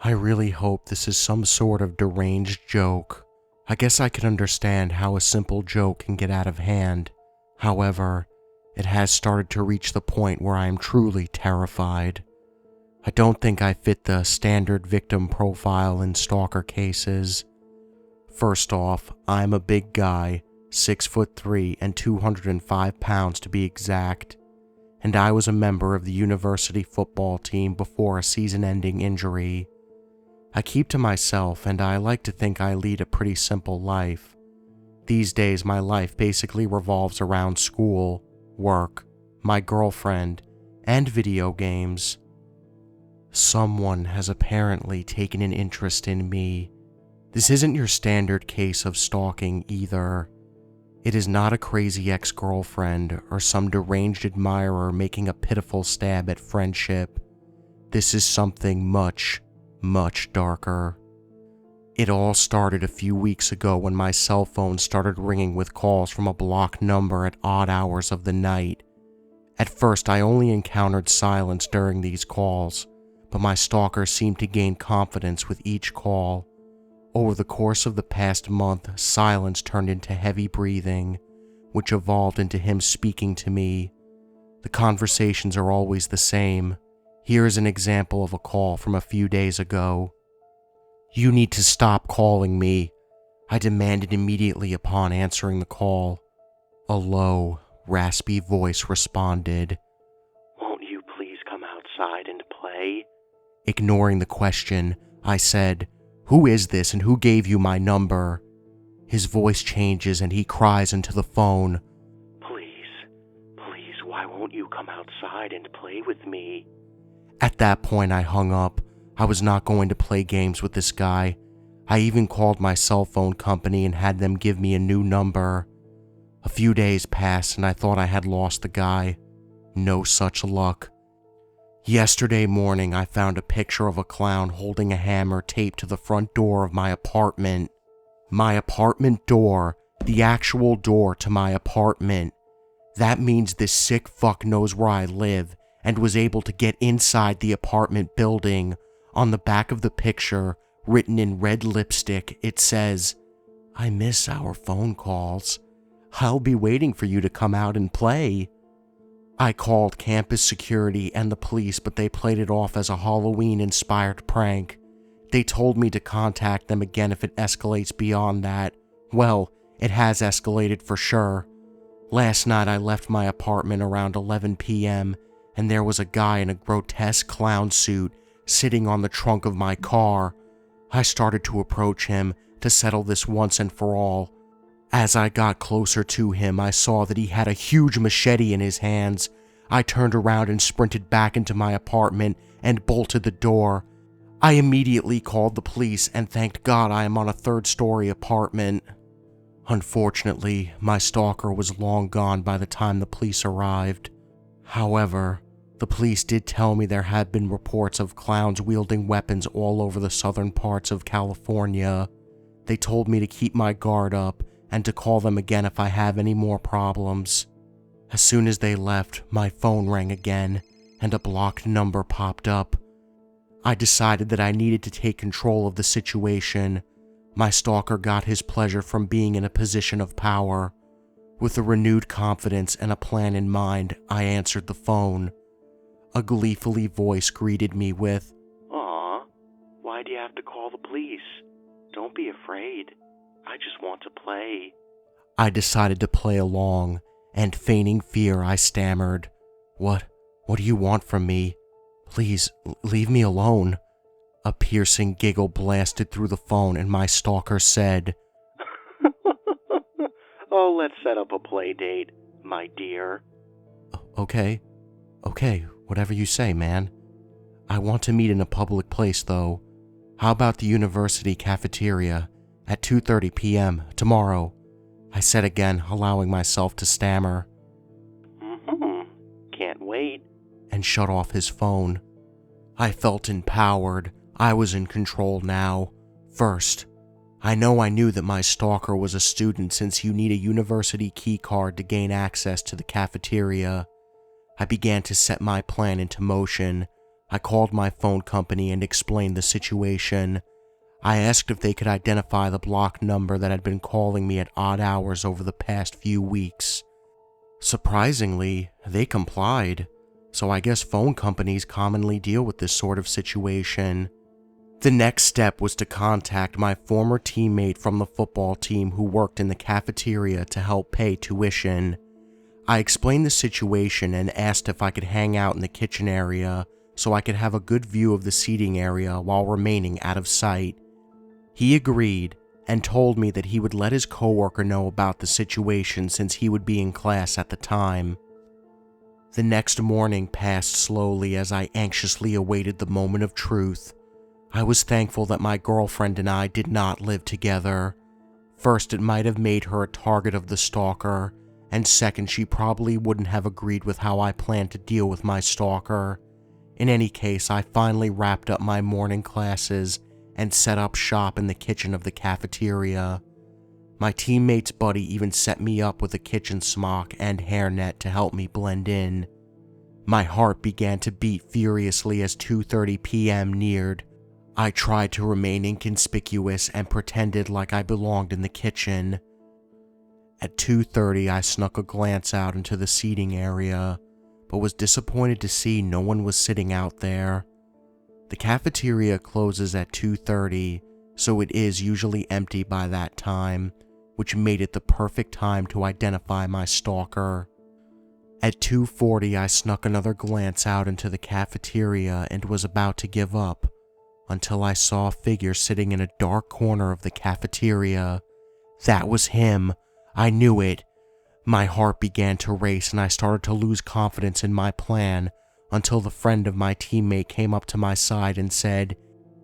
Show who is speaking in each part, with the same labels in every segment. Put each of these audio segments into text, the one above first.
Speaker 1: I really hope this is some sort of deranged joke. I guess I can understand how a simple joke can get out of hand. However, it has started to reach the point where I am truly terrified. I don't think I fit the standard victim profile in stalker cases. First off, I'm a big guy, 6'3" and 205 pounds to be exact, and I was a member of the university football team before a season-ending injury. I keep to myself, and I like to think I lead a pretty simple life. These days, my life basically revolves around school, work, my girlfriend, and video games. Someone has apparently taken an interest in me. This isn't your standard case of stalking either. It is not a crazy ex-girlfriend or some deranged admirer making a pitiful stab at friendship. This is something much, much darker. It all started a few weeks ago when my cell phone started ringing with calls from a blocked number at odd hours of the night. At first, I only encountered silence during these calls, but my stalker seemed to gain confidence with each call. Over the course of the past month, silence turned into heavy breathing, which evolved into him speaking to me. The conversations are always the same. Here is an example of a call from a few days ago. "You need to stop calling me," I demanded immediately upon answering the call. A low, raspy voice responded,
Speaker 2: "Won't you please come outside and play?"
Speaker 1: Ignoring the question, I said, "Who is this and who gave you my number?" His voice changes and he cries into the phone,
Speaker 2: Please, why won't you come outside and play with me?"
Speaker 1: At that point, I hung up. I was not going to play games with this guy. I even called my cell phone company and had them give me a new number. A few days passed and I thought I had lost the guy. No such luck. Yesterday morning, I found a picture of a clown holding a hammer taped to the front door of my apartment. My apartment door, the actual door to my apartment. That means this sick fuck knows where I live and was able to get inside the apartment building. On the back of the picture, written in red lipstick, it says, "I miss our phone calls. I'll be waiting for you to come out and play." I called campus security and the police, but they played it off as a Halloween-inspired prank. They told me to contact them again if it escalates beyond that. Well, it has escalated for sure. Last night I left my apartment around 11 p.m., and there was a guy in a grotesque clown suit sitting on the trunk of my car. I started to approach him to settle this once and for all. As I got closer to him, I saw that he had a huge machete in his hands. I turned around and sprinted back into my apartment and bolted the door. I immediately called the police and thanked God I am on a third-story apartment. Unfortunately, my stalker was long gone by the time the police arrived. However, the police did tell me there had been reports of clowns wielding weapons all over the southern parts of California. They told me to keep my guard up and to call them again if I have any more problems. As soon as they left, my phone rang again, and a blocked number popped up. I decided that I needed to take control of the situation. My stalker got his pleasure from being in a position of power. With a renewed confidence and a plan in mind, I answered the phone. A gleefully voice greeted me with,
Speaker 2: "Aw, why do you have to call the police? Don't be afraid. I just want to play."
Speaker 1: I decided to play along, and feigning fear, I stammered, What do you want from me? Please, leave me alone." A piercing giggle blasted through the phone, and my stalker said,
Speaker 2: "Oh, let's set up a play date, my dear."
Speaker 1: Okay, whatever you say, man. I want to meet in a public place, though. How about the university cafeteria at 2:30 p.m. tomorrow?" I said again, allowing myself to stammer.
Speaker 2: Can't wait."
Speaker 1: And shut off his phone. I felt empowered. I was in control now. First, I knew that my stalker was a student since you need a university key card to gain access to the cafeteria. I began to set my plan into motion. I called my phone company and explained the situation. I asked if they could identify the blocked number that had been calling me at odd hours over the past few weeks. Surprisingly, they complied, so I guess phone companies commonly deal with this sort of situation. The next step was to contact my former teammate from the football team who worked in the cafeteria to help pay tuition. I explained the situation and asked if I could hang out in the kitchen area so I could have a good view of the seating area while remaining out of sight. He agreed and told me that he would let his coworker know about the situation since he would be in class at the time. The next morning passed slowly as I anxiously awaited the moment of truth. I was thankful that my girlfriend and I did not live together. First, it might have made her a target of the stalker, and second, she probably wouldn't have agreed with how I planned to deal with my stalker. In any case, I finally wrapped up my morning classes and set up shop in the kitchen of the cafeteria. My teammate's buddy even set me up with a kitchen smock and hairnet to help me blend in. My heart began to beat furiously as 2:30 p.m. neared. I tried to remain inconspicuous and pretended like I belonged in the kitchen. At 2:30, I snuck a glance out into the seating area, but was disappointed to see no one was sitting out there. The cafeteria closes at 2:30, so it is usually empty by that time, which made it the perfect time to identify my stalker. At 2:40, I snuck another glance out into the cafeteria and was about to give up, until I saw a figure sitting in a dark corner of the cafeteria. That was him. I knew it. My heart began to race and I started to lose confidence in my plan until the friend of my teammate came up to my side and said,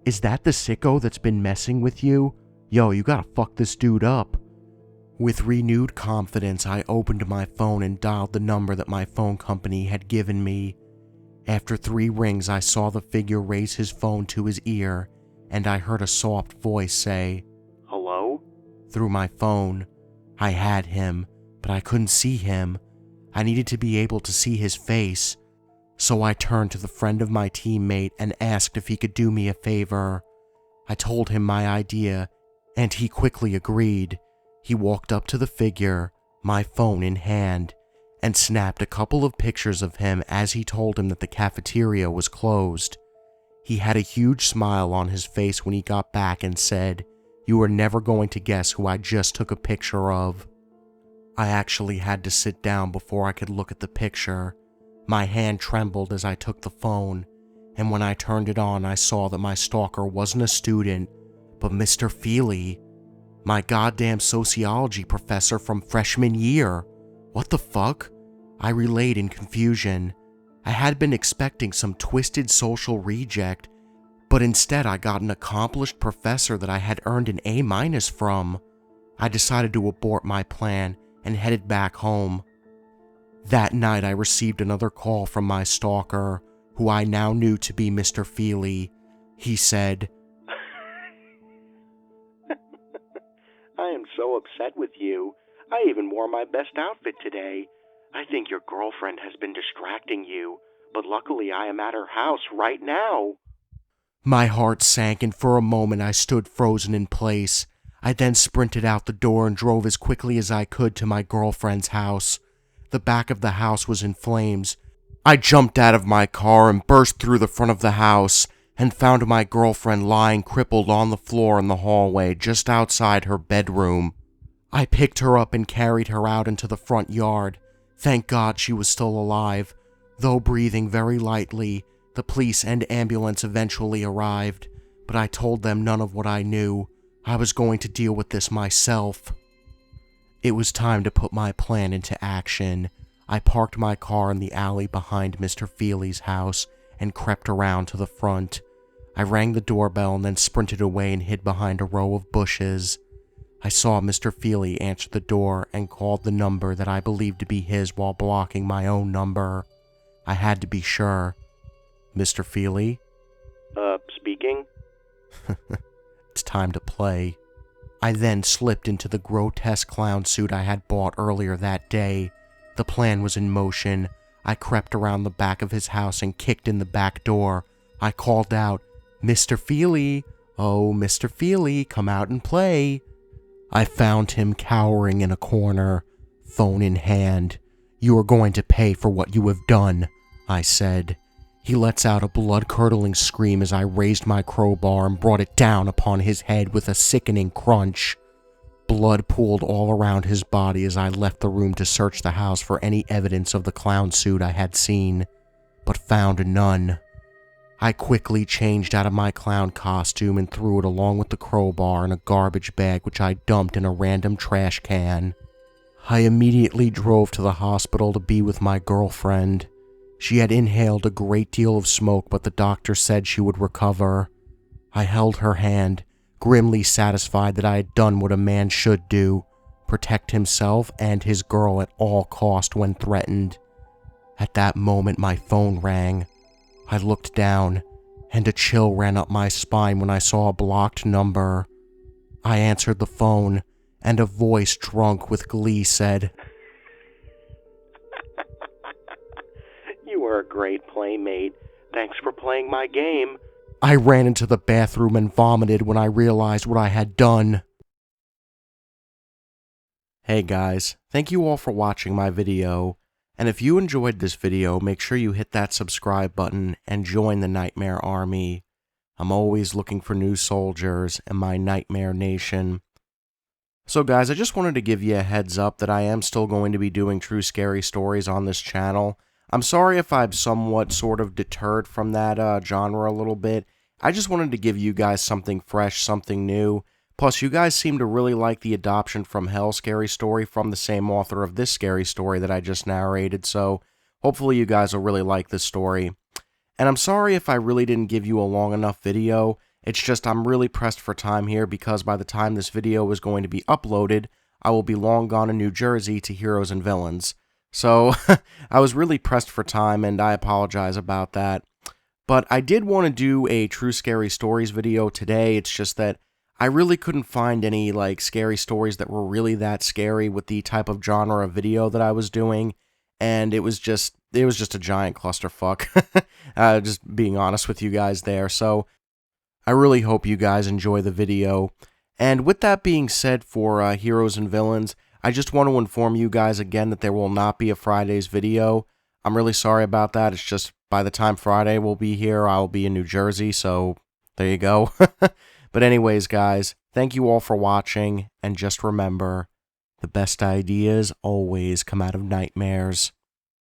Speaker 1: "Is that the sicko that's been messing with you? Yo, you gotta fuck this dude up." With renewed confidence, I opened my phone and dialed the number that my phone company had given me. After 3 rings, I saw the figure raise his phone to his ear, and I heard a soft voice say,
Speaker 2: Hello?
Speaker 1: Through my phone. I had him, but I couldn't see him. I needed to be able to see his face. So I turned to the friend of my teammate and asked if he could do me a favor. I told him my idea, and he quickly agreed. He walked up to the figure, my phone in hand, and snapped a couple of pictures of him as he told him that the cafeteria was closed. He had a huge smile on his face when he got back and said, "You are never going to guess who I just took a picture of." I actually had to sit down before I could look at the picture. My hand trembled as I took the phone, and when I turned it on, I saw that my stalker wasn't a student, but Mr. Feely, my goddamn sociology professor from freshman year. What the fuck? I relayed in confusion. I had been expecting some twisted social reject, but instead I got an accomplished professor that I had earned an A- from. I decided to abort my plan and headed back home. That night I received another call from my stalker, who I now knew to be Mr. Feely. He said,
Speaker 2: I am so upset with you. I even wore my best outfit today. I think your girlfriend has been distracting you, but luckily I am at her house right now.
Speaker 1: My heart sank and for a moment I stood frozen in place. I then sprinted out the door and drove as quickly as I could to my girlfriend's house. The back of the house was in flames. I jumped out of my car and burst through the front of the house and found my girlfriend lying crippled on the floor in the hallway just outside her bedroom. I picked her up and carried her out into the front yard. Thank God she was still alive. Though breathing very lightly, the police and ambulance eventually arrived, but I told them none of what I knew. I was going to deal with this myself. It was time to put my plan into action. I parked my car in the alley behind Mr. Feely's house and crept around to the front. I rang the doorbell and then sprinted away and hid behind a row of bushes. I saw Mr. Feely answer the door and called the number that I believed to be his while blocking my own number. I had to be sure. Mr. Feely?
Speaker 2: Speaking?
Speaker 1: It's time to play. I then slipped into the grotesque clown suit I had bought earlier that day. The plan was in motion. I crept around the back of his house and kicked in the back door. I called out, "Mr. Feely, oh, Mr. Feely, come out and play." I found him cowering in a corner, phone in hand. "You are going to pay for what you have done," I said. He lets out a blood-curdling scream as I raised my crowbar and brought it down upon his head with a sickening crunch. Blood pooled all around his body as I left the room to search the house for any evidence of the clown suit I had seen, but found none. I quickly changed out of my clown costume and threw it along with the crowbar in a garbage bag which I dumped in a random trash can. I immediately drove to the hospital to be with my girlfriend. She had inhaled a great deal of smoke, but the doctor said she would recover. I held her hand, grimly satisfied that I had done what a man should do, protect himself and his girl at all cost when threatened. At that moment my phone rang. I looked down, and a chill ran up my spine when I saw a blocked number. I answered the phone, and a voice drunk with glee said,
Speaker 2: You were a great playmate. Thanks for playing my game.
Speaker 1: I ran into the bathroom and vomited when I realized what I had done. Hey guys, thank you all for watching my video. And if you enjoyed this video, make sure you hit that subscribe button and join the Nightmare Army. I'm always looking for new soldiers in my Nightmare Nation. So guys, I just wanted to give you a heads up that I am still going to be doing true scary stories on this channel. I'm sorry if I've somewhat sort of deterred from that genre a little bit. I just wanted to give you guys something fresh, something new. Plus, you guys seem to really like the Adoption from Hell scary story from the same author of this scary story that I just narrated, so hopefully you guys will really like this story. And I'm sorry if I really didn't give you a long enough video. It's just I'm really pressed for time here because by the time this video is going to be uploaded, I will be long gone in New Jersey to Heroes and Villains. So, I was really pressed for time and I apologize about that. But I did want to do a True Scary Stories video today. It's just that I really couldn't find any like scary stories that were really that scary with the type of genre of video that I was doing, and it was just a giant clusterfuck. Just being honest with you guys there. So I really hope you guys enjoy the video. And with that being said, for Heroes and Villains, I just want to inform you guys again that there will not be a Friday's video. I'm really sorry about that. It's just by the time Friday will be here, I'll be in New Jersey, so there you go. But anyways, guys, thank you all for watching, and just remember, the best ideas always come out of nightmares.